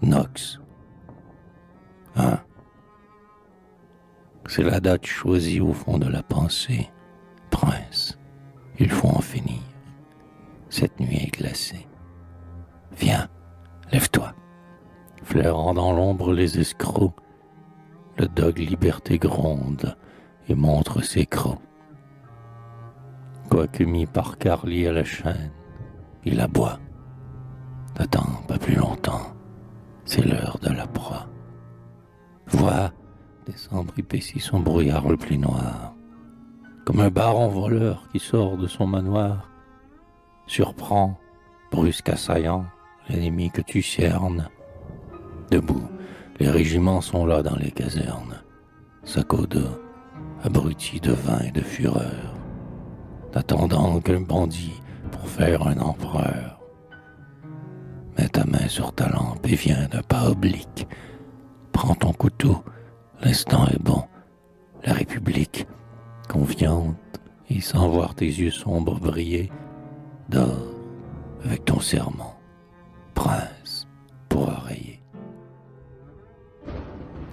Nox. Hein? C'est la date choisie au fond de la pensée. Prince, il faut en finir. Cette nuit est glacée. Viens, lève-toi. Flairant dans l'ombre les escrocs, le dog Liberté gronde et montre ses crocs. Quoique mis par Carly à la chaîne, il aboie. N'attends pas plus longtemps, c'est l'heure de la proie. Vois, décembre épaissit son brouillard le plus noir, comme un baron voleur qui sort de son manoir, surprend, brusque assaillant, l'ennemi que tu cernes. Debout, les régiments sont là dans les casernes, sac au dos, abrutis de vin et de fureur, n'attendant qu'un bandit pour faire un empereur. Mets ta main sur ta lampe et viens d'un pas oblique. Prends ton couteau, l'instant est bon. La République, confiante et sans voir tes yeux sombres briller, dors avec ton serment, prince, pour oreiller.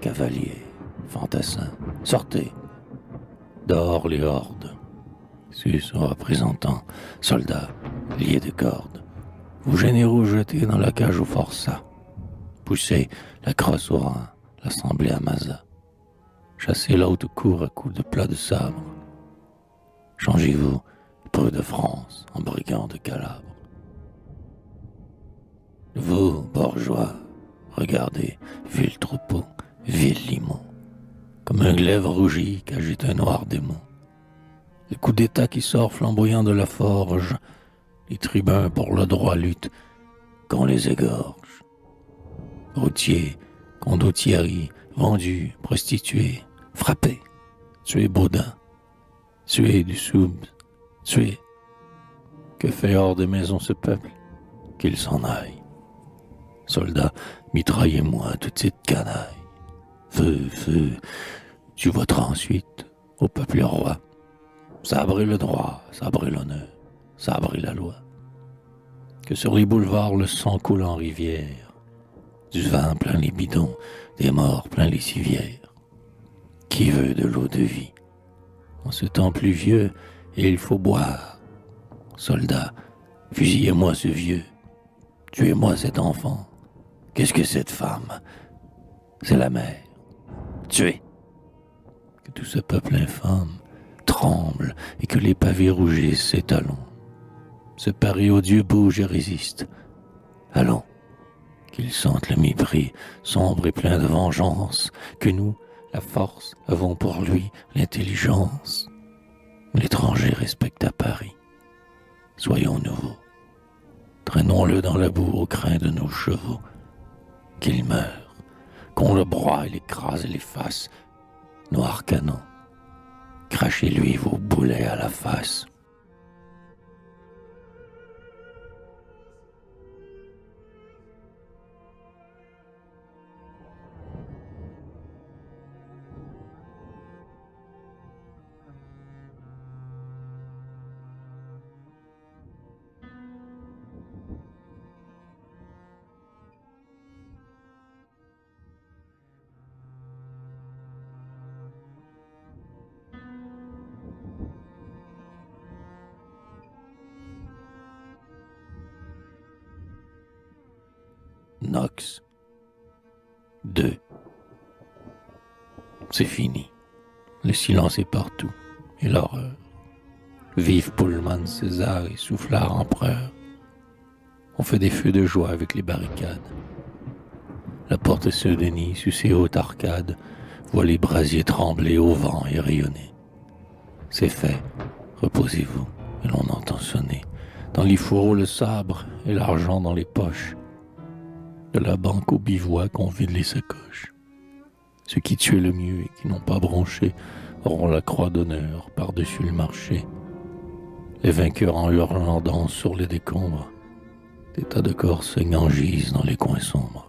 Cavaliers, fantassins, sortez, dehors les hordes. Sus représentants, soldats, liés de cordes. Vous généraux jetés dans la cage au forçat. Poussez la crosse au rang, l'assemblée à Maza. Chassez la haute cour à coups de plat de sabre. Changez-vous, peu de France, en brigands de Calabre. Vous, bourgeois, regardez, vil troupeau, vil limon, comme un glaive rougi qu'agite un noir démon. Le coup d'état qui sort flamboyant de la forge, les tribuns pour le droit luttent, qu'on les égorge. Routiers, condottieri, vendus, prostituées, frappés, tués Baudin, tués du Soubs, tués. Que fait hors des maisons ce peuple? Qu'il s'en aille. Soldats, mitraillez-moi toute cette canaille. Feu, feu, tu voteras ensuite au peuple et au roi. Sabrez le droit, sabrez l'honneur, sabrez la loi. Que sur les boulevards le sang coule en rivière, du vin plein les bidons, des morts plein les civières. Qui veut de l'eau de vie? En ce temps pluvieux, il faut boire. Soldats, fusillez-moi ce vieux, tuez-moi cet enfant. Qu'est-ce que cette femme? C'est la mère. Tuez! Que tout ce peuple infâme tremble et que les pavés rougissent ses talons. Ce pari odieux bouge et résiste. Allons, qu'ils sentent le mépris sombre et plein de vengeance, que nous, la force, avons pour lui l'intelligence. L'étranger respecte à Paris. Soyons nouveaux. Traînons-le dans la boue au crin de nos chevaux. Qu'il meure, qu'on le broie et l'écrase et l'efface. Noir canon, crachez-lui vos boulets à la face. Nox 2. C'est fini. Le silence est partout. Et l'horreur. Vive Pullman, César et Soufflard empereur. On fait des feux de joie avec les barricades. La porte Saint-Denis, sous ses hautes arcades, voit les brasiers trembler au vent et rayonner. C'est fait. Reposez-vous. Et l'on entend sonner. Dans les fourreaux le sabre et l'argent dans les poches. De la banque au bivouac, on vide les sacoches. Ceux qui tuaient le mieux et qui n'ont pas bronché auront la croix d'honneur par-dessus le marché. Les vainqueurs en hurlant dansent sur les décombres. Des tas de corps saignants gisent dans les coins sombres.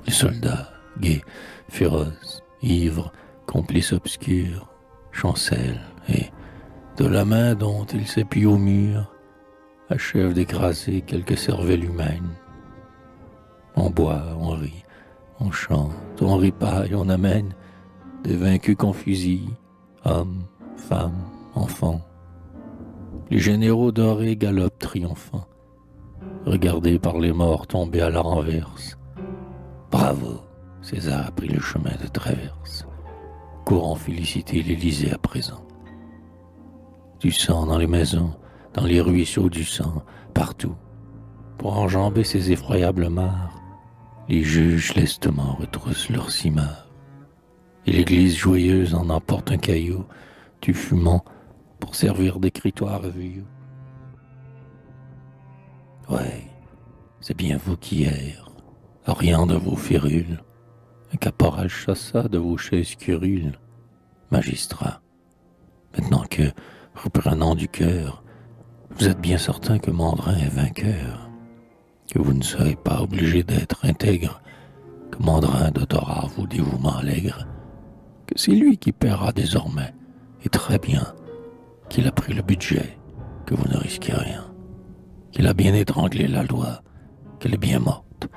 Les soldats, gais, féroces, ivres, complices obscurs, chancellent et, de la main dont ils s'épient au mur, achèvent d'écraser quelques cervelles humaines. On boit, on rit, on chante, on ripaille, on amène des vaincus qu'on fusille, hommes, femmes, enfants. Les généraux dorés galopent triomphants, regardés par les morts tombés à la renverse. Bravo, César a pris le chemin de traverse, courant féliciter l'Élysée à présent. Du sang dans les maisons, dans les ruisseaux du sang, partout. Pour enjamber ces effroyables mares, les juges lestement retroussent leurs cimares. Et l'église joyeuse en emporte un caillou, du fumant, pour servir d'écritoire à vieux. Ouais, c'est bien vous qui hier, rien de vos férules, un caporal chassa de vos chaises curules, magistrat. Maintenant que, reprenant du cœur, vous êtes bien certain que Mandrin est vainqueur, que vous ne serez pas obligé d'être intègre, que Mandrin dotera vos dévouements allègres, que c'est lui qui paiera désormais, et très bien, qu'il a pris le budget, que vous ne risquez rien, qu'il a bien étranglé la loi, qu'elle est bien morte,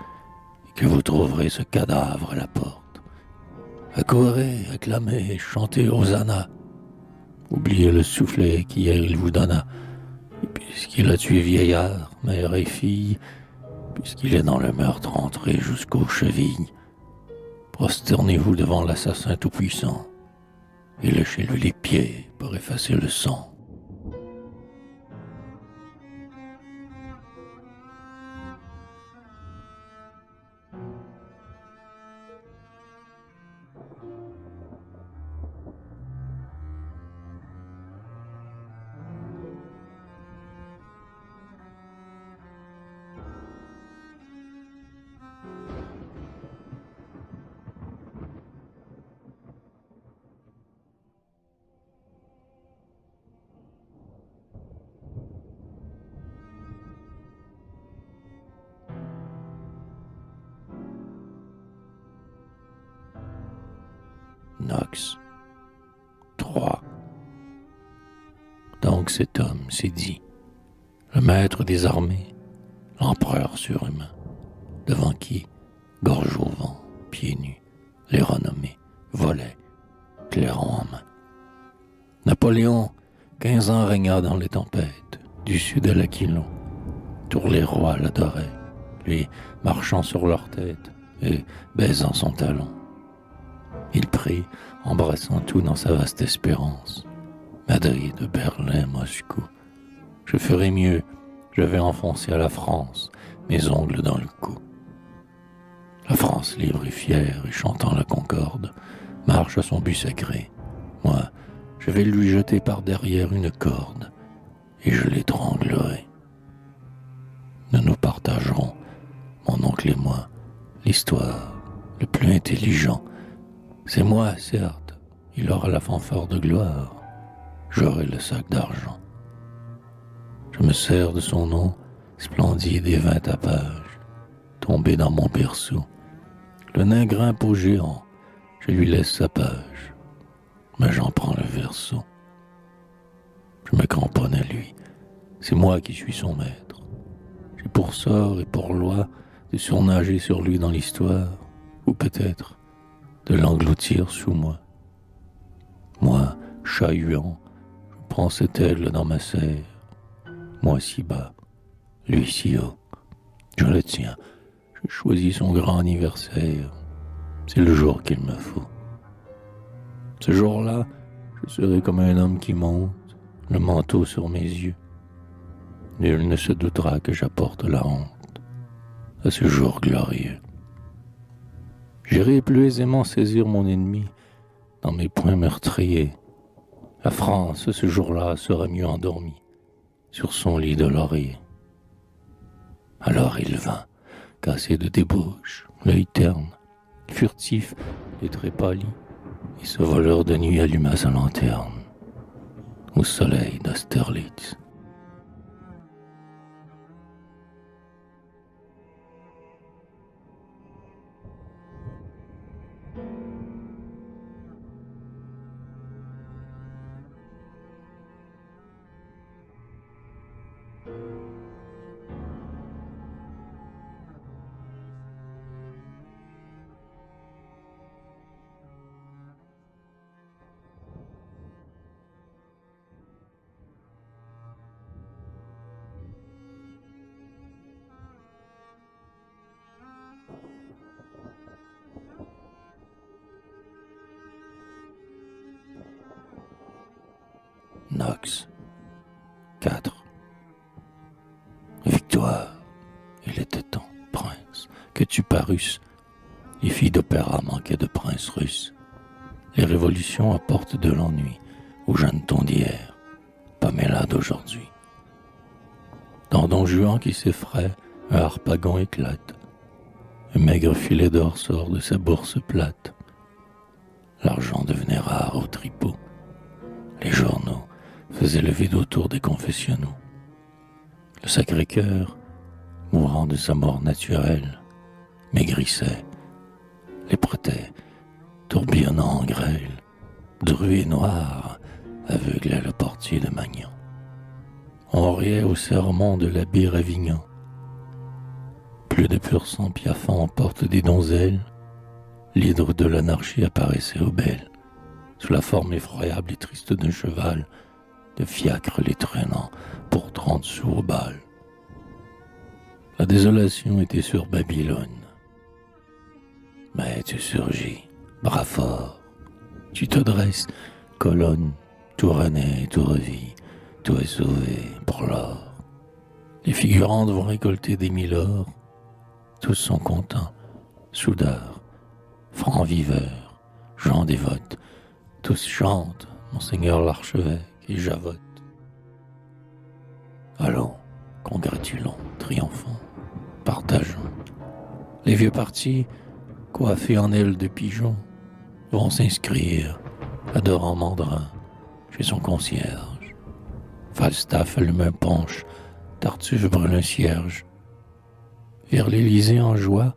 et que vous trouverez ce cadavre à la porte. Accourez, acclamez, chantez Hosanna, oubliez le soufflet qu'hier il vous donna, et puisqu'il a tué vieillard, mère et fille, puisqu'il est dans le meurtre entré jusqu'aux chevilles, prosternez-vous devant l'assassin tout-puissant, et léchez-lui les pieds pour effacer le sang. Nox 3. Donc cet homme s'est dit, le maître des armées, l'empereur surhumain, devant qui, gorge au vent, pieds nus, les renommés volaient, clairon en main. Napoléon, 15 ans régna dans les tempêtes, du sud à l'Aquilon. Tous les rois l'adoraient, lui marchant sur leur tête et baisant son talon. Il prit, embrassant tout dans sa vaste espérance. Madrid, Berlin, Moscou. Je ferai mieux, je vais enfoncer à la France mes ongles dans le cou. La France libre et fière et chantant la concorde marche à son but sacré. Moi, je vais lui jeter par derrière une corde et je l'étranglerai. Nous nous partagerons, mon oncle et moi, l'histoire, le plus intelligent. C'est moi, certes, il aura la fanfare de gloire, j'aurai le sac d'argent. Je me sers de son nom, splendide et 20 tapages, tombé dans mon berceau. Le nain grimpe au géant, je lui laisse sa page, mais j'en prends le verso. Je me cramponne à lui, c'est moi qui suis son maître. J'ai pour sort et pour loi de surnager sur lui dans l'histoire, ou peut-être de l'engloutir sous moi. Moi, chat huant, je prends cette aigle dans ma serre. Moi si bas, lui si haut. Je le tiens, je choisis son grand anniversaire. C'est le jour qu'il me faut. Ce jour-là, je serai comme un homme qui monte, le manteau sur mes yeux. Nul ne se doutera que j'apporte la honte à ce jour glorieux. J'irai plus aisément saisir mon ennemi dans mes poings meurtriers. La France, ce jour-là, sera mieux endormie sur son lit de laurier. Alors il vint, cassé de débauche, l'œil terne, furtif, les traits pâlis, et ce voleur de nuit alluma sa lanterne au soleil d'Austerlitz. Nox. 4. Victoire, il était temps, prince, que tu parusses. Les filles d'opéra manquaient de princes russes. Les révolutions apportent de l'ennui aux jeunes tons d'hier, Pamela d'aujourd'hui. Dans Don Juan qui s'effraie, un harpagon éclate. Un maigre filet d'or sort de sa bourse plate. L'argent devenait rare au tripot. Les journaux faisaient le vide autour des confessionnaux. Le Sacré-Cœur, mourant de sa mort naturelle, maigrissait. Les prêtait, tourbillonnant en grêle. Dru et noir aveuglait le portier de Magnan. On riait au sermon de l'abbé Ravignan. Plus de pur sang piaffant en porte des donzelles, l'hydre de l'anarchie apparaissait aux belles, sous la forme effroyable et triste d'un cheval, de fiacre les traînant pour 30 sous au bal. La désolation était sur Babylone. Mais tu surgis, bras fort, tu te dresses, colonne, tout renaît, tout revit, tout est sauvé pour l'or. Les figurantes vont récolter des milords, tous sont contents, soudards, francs viveurs, gens dévotes, tous chantent, Monseigneur l'archevêque et javotent. Allons, congratulons, triomphons, partageons. Les vieux partis, coiffés en ailes de pigeon, vont s'inscrire, adorant Mandrin, chez son concierge. Falstaff allume un punch, Tartuffe brûle un cierge. Vers l'Élysée en joie,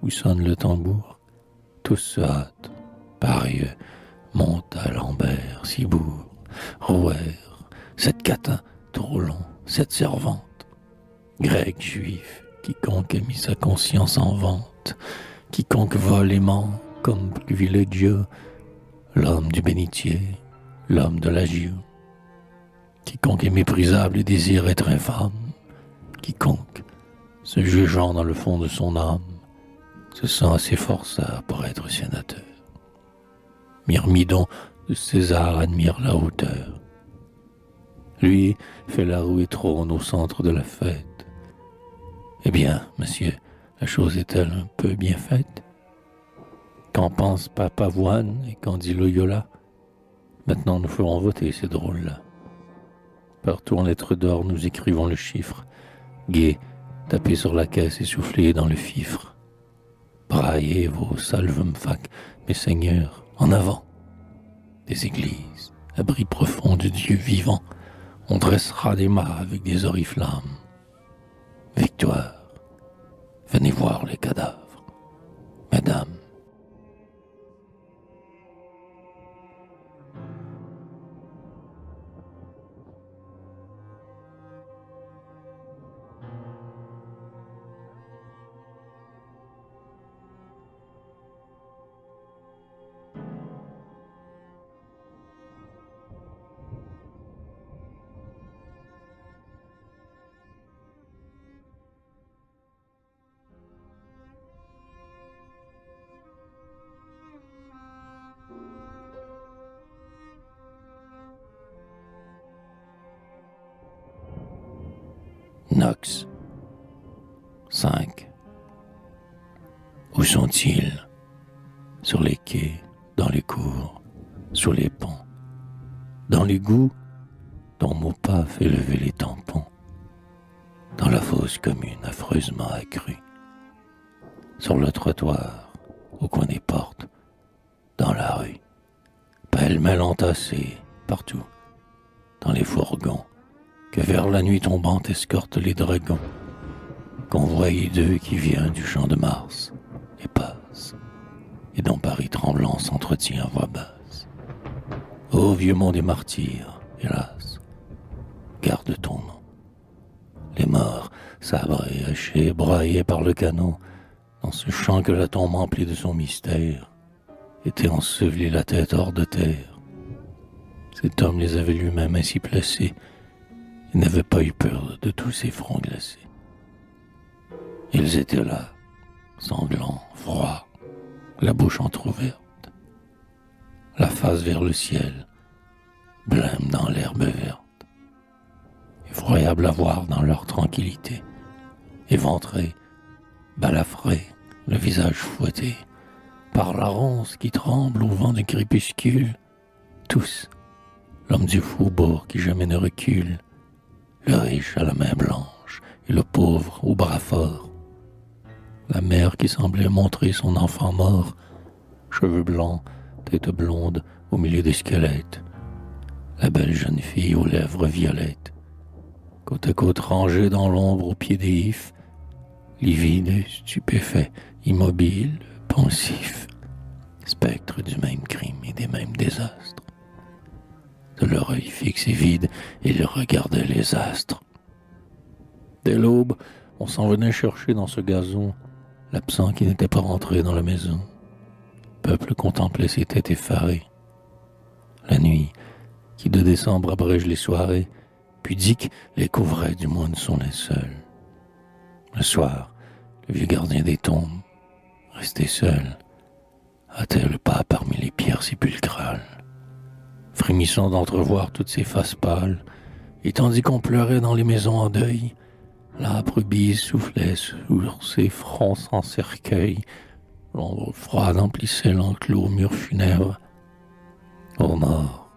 où sonne le tambour, tous se hâtent. Parieux, Monta, Lambert, Cibourg, Rouher, cette catin, trop long, cette servante. Grec, juif, quiconque a mis sa conscience en vente, quiconque vole et ment, comme privilégieux, l'homme du bénitier, l'homme de l'agieux. Quiconque est méprisable et désire être infâme, quiconque, se jugeant dans le fond de son âme, se sent assez forçat pour être sénateur. Myrmidon de César admire la hauteur. Lui fait la roue et trône au centre de la fête. Eh bien, monsieur, la chose est-elle un peu bien faite? Qu'en pense Papavoine et qu'en dit Loyola? Maintenant nous ferons voter ces drôles-là. Partout en lettres d'or nous écrivons le chiffre. Gai, tapez sur la caisse et soufflez dans le fifre. Braillez vos salvum fac, mes seigneurs, en avant. Des églises, abris profonds de Dieu vivant, on dressera des mâts avec des oriflammes. Victoire, venez voir les cadavres, mesdames. Nox. 5. Où sont-ils? Sur les quais, dans les cours, sur les ponts, dans l'égout dont Maupas fait lever les tampons, dans la fosse commune affreusement accrue, sur le trottoir, au coin des portes, dans la rue, pêle-mêle entassés, partout, dans les fourgons, que vers la nuit tombante escortent les dragons, convoyés d'eux qui vient du champ de Mars et passe, et dont Paris tremblant s'entretient à voix basse. Ô vieux monde des martyrs, hélas, garde ton nom. Les morts, sabrés, hachés, braillés par le canon, dans ce champ que la tombe emplit de son mystère, étaient ensevelis la tête hors de terre. Cet homme les avait lui-même ainsi placés. Il n'avait pas eu peur de tous ces fronts glacés. Ils étaient là, sanglants, froids, la bouche entr'ouverte, la face vers le ciel, blêmes dans l'herbe verte. Effroyable à voir dans leur tranquillité, éventrés, balafrés, le visage fouetté, par la ronce qui tremble au vent du crépuscule, tous, l'homme du faubourg qui jamais ne recule, le riche à la main blanche et le pauvre au bras fort, la mère qui semblait montrer son enfant mort, cheveux blancs, tête blonde au milieu des squelettes, la belle jeune fille aux lèvres violettes, côte à côte rangée dans l'ombre au pied des ifs, livide, stupéfait, immobile, pensif, spectre du même crime et des mêmes désastres. De leur œil fixe et vide, ils regardaient les astres. Dès l'aube, on s'en venait chercher dans ce gazon l'absent qui n'était pas rentré dans la maison. Le peuple contemplait ses têtes effarées. La nuit, qui de décembre abrège les soirées, pudique les couvrait du moins de son linceul. Le soir, le vieux gardien des tombes, resté seul, hâtait le pas parmi les pierres sépulcrales, frémissant d'entrevoir toutes ces faces pâles, et tandis qu'on pleurait dans les maisons en deuil, l'âpre bise soufflait sur ces fronts sans cercueil, l'ombre froide emplissait l'enclos mur funèbre. Ô mort,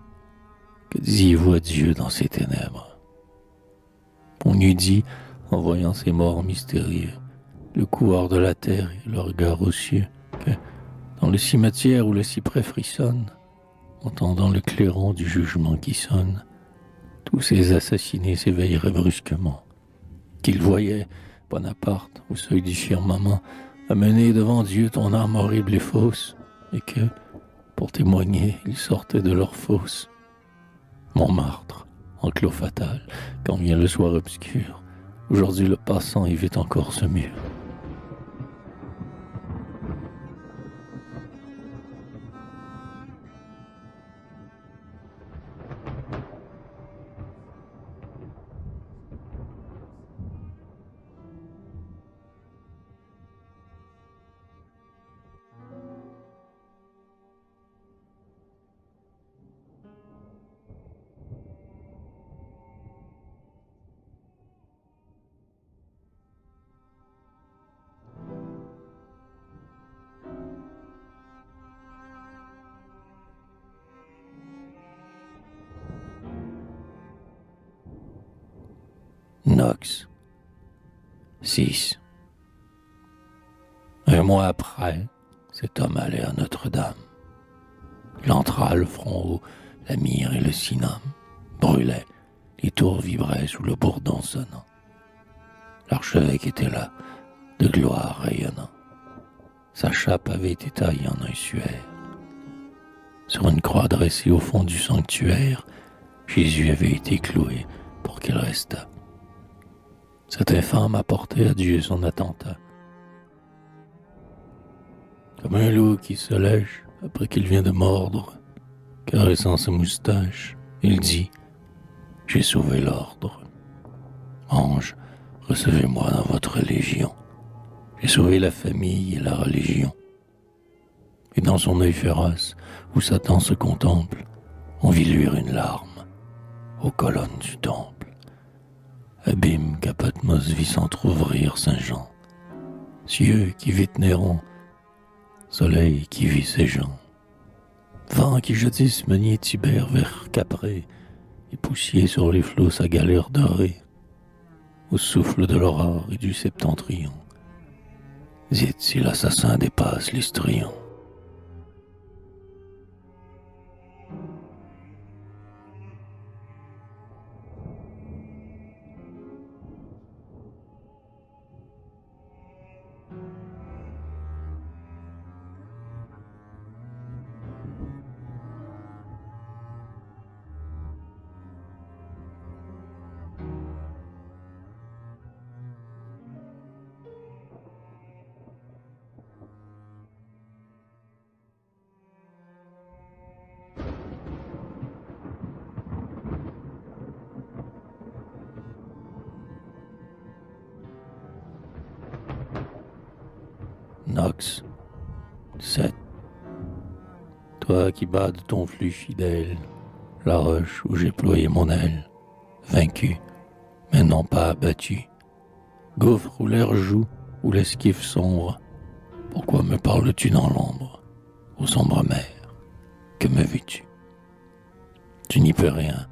que disiez-vous à Dieu dans ces ténèbres? On eût dit, en voyant ces morts mystérieux, le cou hors de la terre et le regard aux cieux, que, dans le cimetière où le cyprès frissonne, entendant le clairon du jugement qui sonne, tous ces assassinés s'éveilleraient brusquement, qu'ils voyaient, Bonaparte, au seuil du firmament, amener devant Dieu ton âme horrible et fausse, et que, pour témoigner, ils sortaient de leur fosse. Montmartre, enclos fatal, quand vient le soir obscur, aujourd'hui le passant évite encore ce mur. Knox. 6. Un mois après, cet homme allait à Notre-Dame. Il entra le front haut, la myrrhe et le cinname brûlaient, les tours vibraient sous le bourdon sonnant. L'archevêque était là, de gloire rayonnant. Sa chape avait été taillée en un suaire. Sur une croix dressée au fond du sanctuaire, Jésus avait été cloué pour qu'il restât. Cet infâme apportait à Dieu son attentat. Comme un loup qui se lèche après qu'il vient de mordre, caressant sa moustache, il dit « J'ai sauvé l'ordre. Ange, recevez-moi dans votre légion. J'ai sauvé la famille et la religion. » Et dans son œil féroce, où Satan se contemple, on vit luire une larme aux colonnes du temple. Abîme qu'à Patmos vit s'entr'ouvrir Saint-Jean, cieux qui vit Néron, soleil qui vit ses gens, vent qui jadis meniait Tibère vers Caprée et poussier sur les flots sa galère dorée, au souffle de l'aurore et du septentrion. Dites si l'assassin dépasse l'histrion. Knox. 7. Toi qui bats de ton flux fidèle la roche où j'ai ployé mon aile, vaincu, mais non pas abattu. Gouffre où l'air joue, où l'esquive sombre, pourquoi me parles-tu dans l'ombre, ô sombre mer, que me veux-tu? Tu n'y peux rien,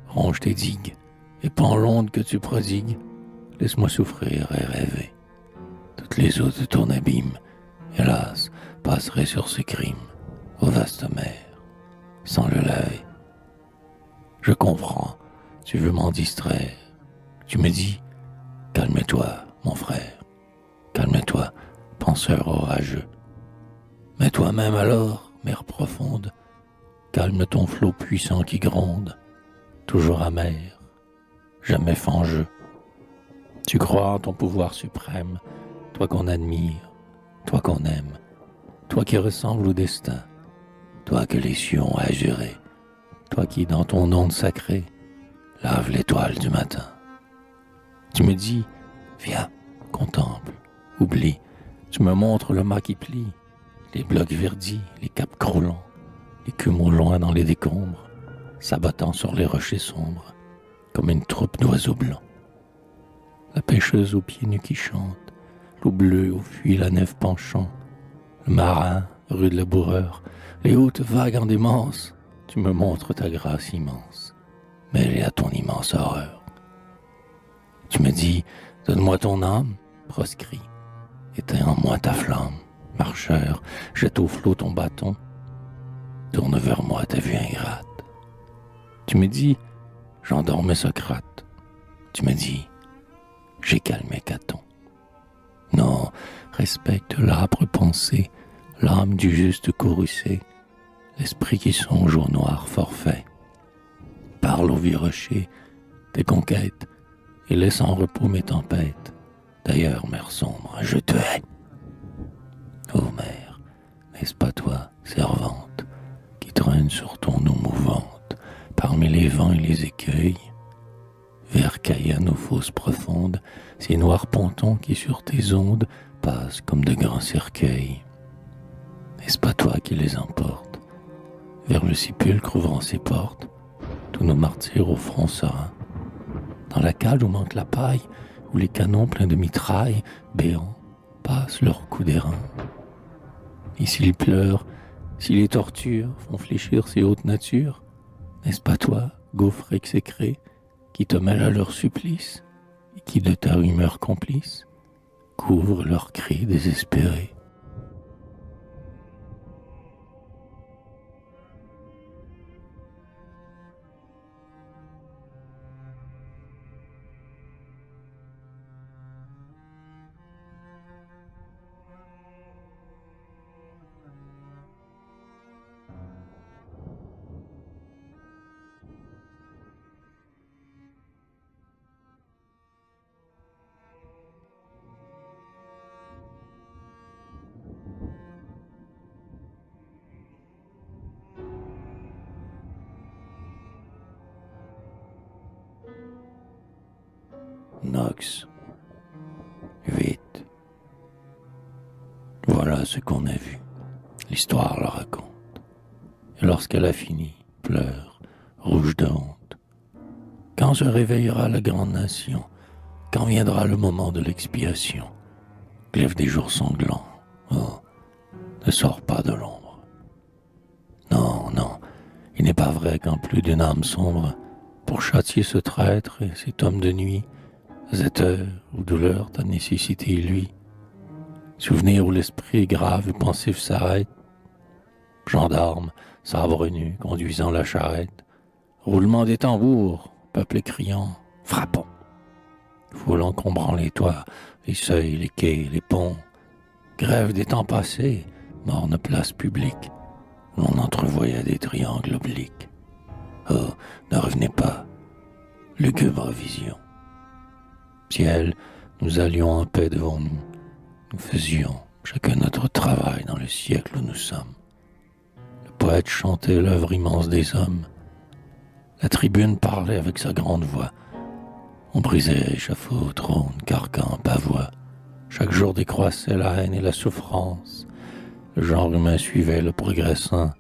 ronge tes digues, et pends l'onde que tu prodigues, laisse-moi souffrir et rêver. Toutes les eaux de ton abîme, hélas, passeraient sur ce crime, ô vaste mer, sans le laver. Je comprends, tu veux m'en distraire. Tu me dis, calme-toi, mon frère, calme-toi, penseur orageux. Mais toi-même alors, mer profonde, calme ton flot puissant qui gronde, toujours amer, jamais fangeux. Tu crois en ton pouvoir suprême, toi qu'on admire, toi qu'on aime, toi qui ressembles au destin, toi que les cieux ont azuré, toi qui, dans ton onde sacrée, lave l'étoile du matin. Tu me dis, viens, contemple, oublie, tu me montres le mât qui plie, les blocs verdis, les caps croulants, l'écume au loin dans les décombres, s'abattant sur les rochers sombres, comme une troupe d'oiseaux blancs. La pêcheuse aux pieds nus qui chante, l'eau bleue où fuit la nef penchant, le marin, rude laboureur, les hautes vagues en démence, tu me montres ta grâce immense, mêlée à ton immense horreur. Tu me dis, donne-moi ton âme, proscrit, éteins en moi ta flamme, marcheur, jette au flot ton bâton, tourne vers moi ta vue ingrate. Tu me dis, j'endormais Socrate. Tu me dis, j'ai calmé Caton. Non, respecte l'âpre pensée, l'âme du juste courroucé, l'esprit qui songe au noir forfait. Parle au vieux rocher, tes conquêtes, et laisse en repos mes tempêtes. D'ailleurs, mer sombre, je te hais. Ô mer, n'est-ce pas toi, servante, qui traîne sur ton eau mouvante, parmi les vents et les écueils, vers Cayenne aux fosses profondes, ces noirs pontons qui sur tes ondes passent comme de grands cercueils. N'est-ce pas toi qui les emportes, vers le sépulcre ouvrant ses portes, tous nos martyrs au front serein, dans la cale où manque la paille, où les canons pleins de mitraille, béants, passent leurs coups d'airain. Et s'ils pleurent, si les tortures font fléchir ces hautes natures, n'est-ce pas toi, gouffre exécré, qui te mêle à leur supplice, et qui de ta humeur complice, couvre leurs cris désespérés? Nox, vite. Voilà ce qu'on a vu. L'histoire le raconte. Et lorsqu'elle a fini, pleure, rouge de honte. Quand se réveillera la grande nation? Quand viendra le moment de l'expiation? Glaive des jours sanglants. Oh, ne sors pas de l'ombre. Non, non, il n'est pas vrai qu'en plus d'une âme sombre, pour châtier ce traître et cet homme de nuit, cette heure où douleur t'a nécessité lui, souvenir où l'esprit grave et pensif s'arrête, gendarme, sabre nu, conduisant la charrette, roulement des tambours, peuple criant, frappons, foule encombrant les toits, les seuils, les quais, les ponts, grève des temps passés, morne place publique, où l'on entrevoyait des triangles obliques. Oh, ne revenez pas, lugubre vision. Ciel, nous allions en paix devant nous. Nous faisions chacun notre travail dans le siècle où nous sommes. Le poète chantait l'œuvre immense des hommes. La tribune parlait avec sa grande voix. On brisait échafaud, trône, carcan, pavois. Chaque jour décroissait la haine et la souffrance. Le genre humain suivait le progrès sain.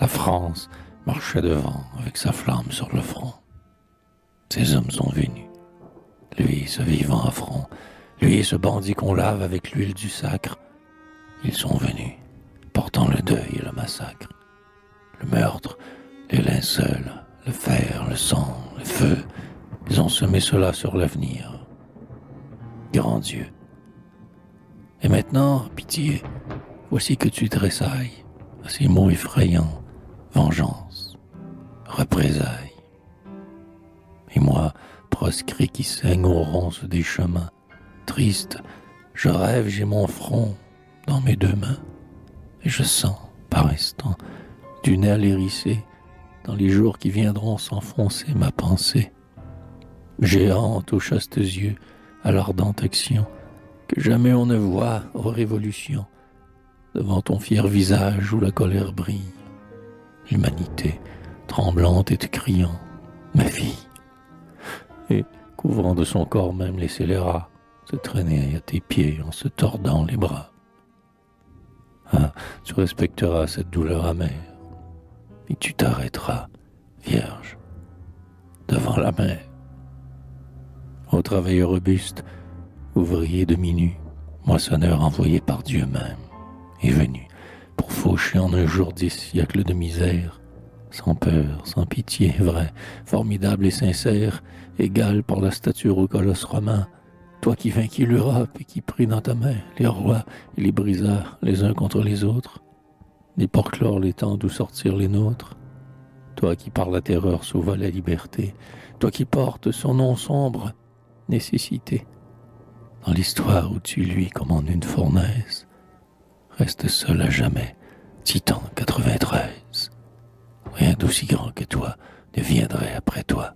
La France, marchait devant avec sa flamme sur le front. Ces hommes sont venus, lui ce vivant affront, lui ce bandit qu'on lave avec l'huile du sacre. Ils sont venus, portant le deuil et le massacre, le meurtre, les linceuls, le fer, le sang, le feu. Ils ont semé cela sur l'avenir. Grand Dieu. Et maintenant, pitié, voici que tu tressailles à ces mots effrayants, vengeance, représailles. Et moi, proscrit qui saigne aux ronces des chemins, triste, je rêve, j'ai mon front dans mes deux mains, et je sens, par instant, d'une aile hérissée, dans les jours qui viendront s'enfoncer ma pensée. Géante aux chastes yeux, à l'ardente action, que jamais on ne voit aux révolutions, devant ton fier visage où la colère brille. L'humanité, tremblante et te criant, ma fille, et couvrant de son corps même les scélérats, se traîner à tes pieds en se tordant les bras. Ah, tu respecteras cette douleur amère, et tu t'arrêteras, vierge, devant la mer. Ô travailleur robuste, ouvrier demi-nu, moissonneur envoyé par Dieu même, est venu pour faucher en un jour 10 siècles de misère, sans peur, sans pitié, vrai, formidable et sincère, égal par la stature au colosse romain, toi qui vainquis l'Europe et qui pris dans ta main les rois et les brisa les uns contre les autres, des porclores les temps d'où sortir les nôtres, toi qui par la terreur sauva la liberté, toi qui portes son nom sombre, nécessité, dans l'histoire où tu luis comme en une fournaise, reste seul à jamais, Titan 93. Rien d'aussi grand que toi ne viendrait après toi.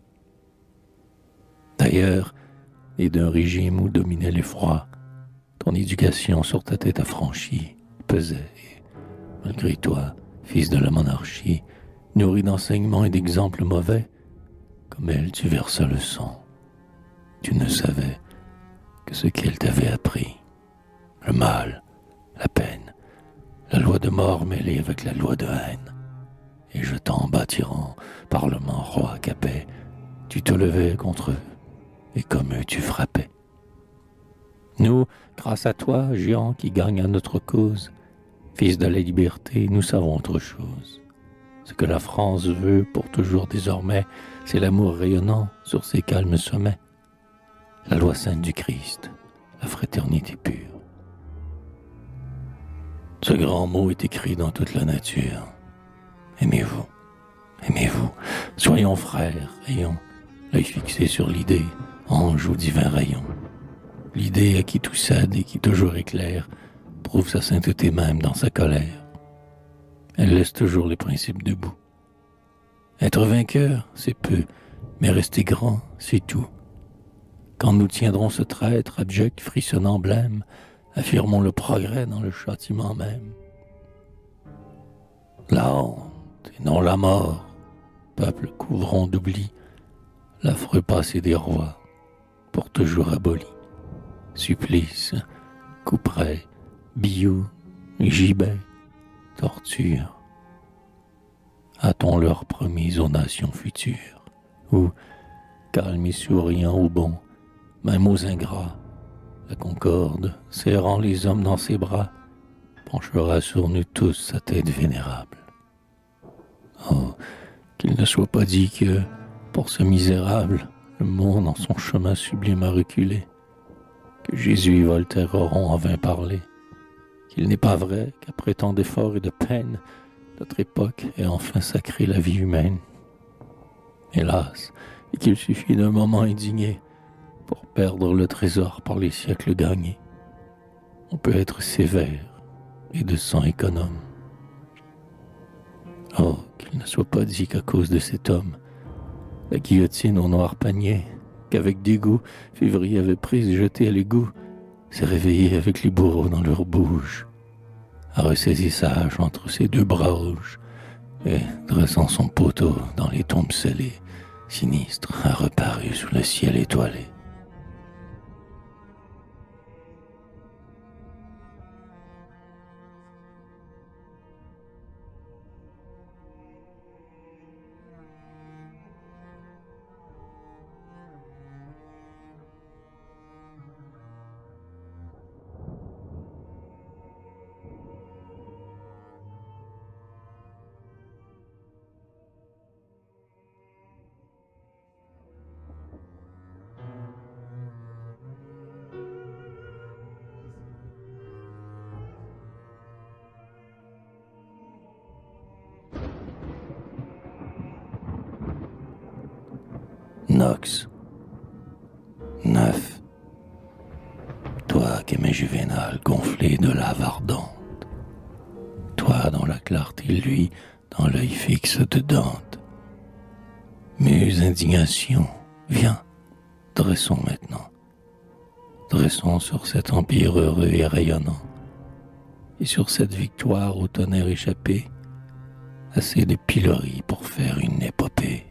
D'ailleurs, et d'un régime où dominait l'effroi, ton éducation sur ta tête affranchie pesait, et, malgré toi, fils de la monarchie, nourri d'enseignements et d'exemples mauvais, comme elle tu versas le sang. Tu ne savais que ce qu'elle t'avait appris, le mal, la peine, la loi de mort mêlée avec la loi de haine. Et jetant bâtirant, parlement, roi, capet, tu te levais contre eux, et comme eux tu frappais. Nous, grâce à toi, géant qui gagne à notre cause, fils de la liberté, nous savons autre chose. Ce que la France veut pour toujours désormais, c'est l'amour rayonnant sur ses calmes sommets, la loi sainte du Christ, la fraternité pure. Ce grand mot est écrit dans toute la nature. Aimez-vous, aimez-vous, soyons frères, ayons l'œil fixé sur l'idée, ange ou divin rayon. L'idée à qui tout cède et qui toujours éclaire, prouve sa sainteté même dans sa colère. Elle laisse toujours les principes debout. Être vainqueur, c'est peu, mais rester grand, c'est tout. Quand nous tiendrons ce traître, abject, frissonnant blême, affirmons le progrès dans le châtiment même. La honte et non la mort, peuple couvrons d'oubli, l'affreux passé des rois, pour toujours aboli. Supplice, couperet, billot, gibet, torture. A-t-on leur promis aux nations futures, où, calme et souriant ou bon, même aux ingrats, la concorde, serrant les hommes dans ses bras, penchera sur nous tous sa tête vénérable. Oh, qu'il ne soit pas dit que, pour ce misérable, le monde en son chemin sublime a reculé, que Jésus et Voltaire auront en vain parlé, qu'il n'est pas vrai qu'après tant d'efforts et de peine, notre époque ait enfin sacré la vie humaine. Hélas, et qu'il suffit d'un moment indigné pour perdre le trésor par les siècles gagnés. On peut être sévère et de sang économe. Oh, qu'il ne soit pas dit qu'à cause de cet homme, la guillotine au noir panier, qu'avec dégoût, Février avait prise et jetée à l'égout, s'est réveillé avec les bourreaux dans leur bouche, a ressaisi sa hache entre ses deux bras rouges, et, dressant son poteau dans les tombes scellées, sinistre, a reparu sous le ciel étoilé. d'inox. 9. Toi qu'aimais Juvénal gonflé de lave ardente. Toi dont la clarté luit dans l'œil fixe de Dante. Muse indignation, viens, dressons maintenant. Dressons sur cet empire heureux et rayonnant, et sur cette victoire au tonnerre échappé, assez de pilori pour faire une épopée.